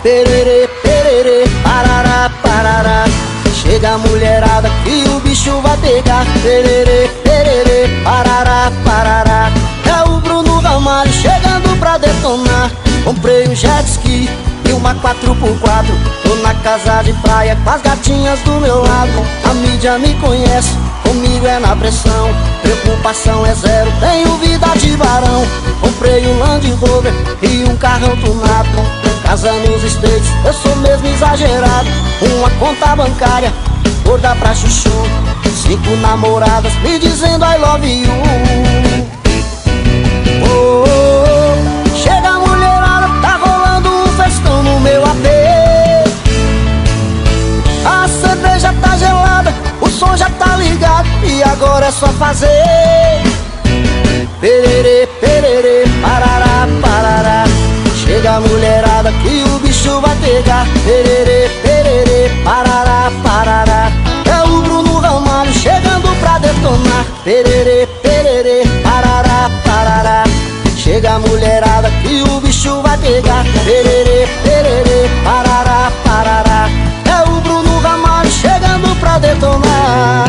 pererê, pererê, parará, parará. Chega a mulherada que o bicho vai pegar. Pererê, pererê, parará, parará. É o Bruno Ramalho chegando pra detonar. Comprei um jet ski e uma 4x4. Tô na casa de praia com as gatinhas do meu lado. A mídia me conhece, comigo é na pressão. Preocupação é zero, tenho vida de varão. Comprei um Land Rover e um carrão tunado. Casa nos States, eu sou mesmo exagerado. Uma conta bancária, gorda pra chuchu. 5 namoradas me dizendo I love you. Oh, oh, oh. Chega a mulherada, tá rolando um festão no meu AP. A cerveja tá gelada, o som já tá ligado. E agora é só fazer pererê, pererê, parará, parará. Chega a mulherada que o bicho vai pegar. Pererê, pererê, parará, parará. É o Bruno Ramalho chegando pra detonar. Pererê, pererê, parará, parará. Chega a mulherada que o bicho vai pegar. Pererê, pererê, parará, parará. É o Bruno Ramalho chegando pra detonar.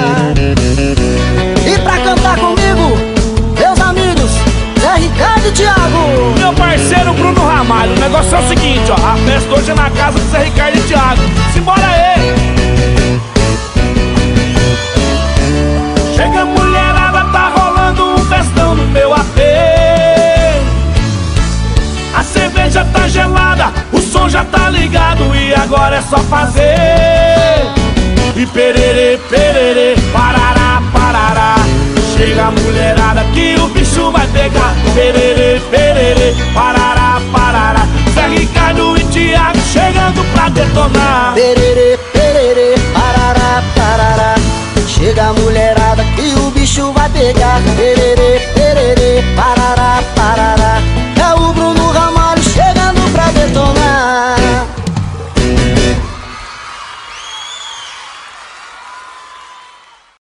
E pra cantar comigo, meus amigos, Zé Ricardo e Thiago. Meu parceiro Bruno Ramalho, o negócio é o seguinte, ó. A festa hoje é na casa do Zé Ricardo e Thiago. Simbora aí! Chega a mulherada, tá rolando um festão no meu AP. A cerveja tá gelada, o som já tá ligado. E agora é só fazer e pererê, pererê, parará, parará. Chega a mulherada que o bicho vai pegar. Pererê, pererê, parará, parará. Zé Ricardo e Thiago chegando pra detonar. Pererê, pererê, parará, parará. Chega a mulherada que o bicho vai pegar. Pererê, pererê, parará.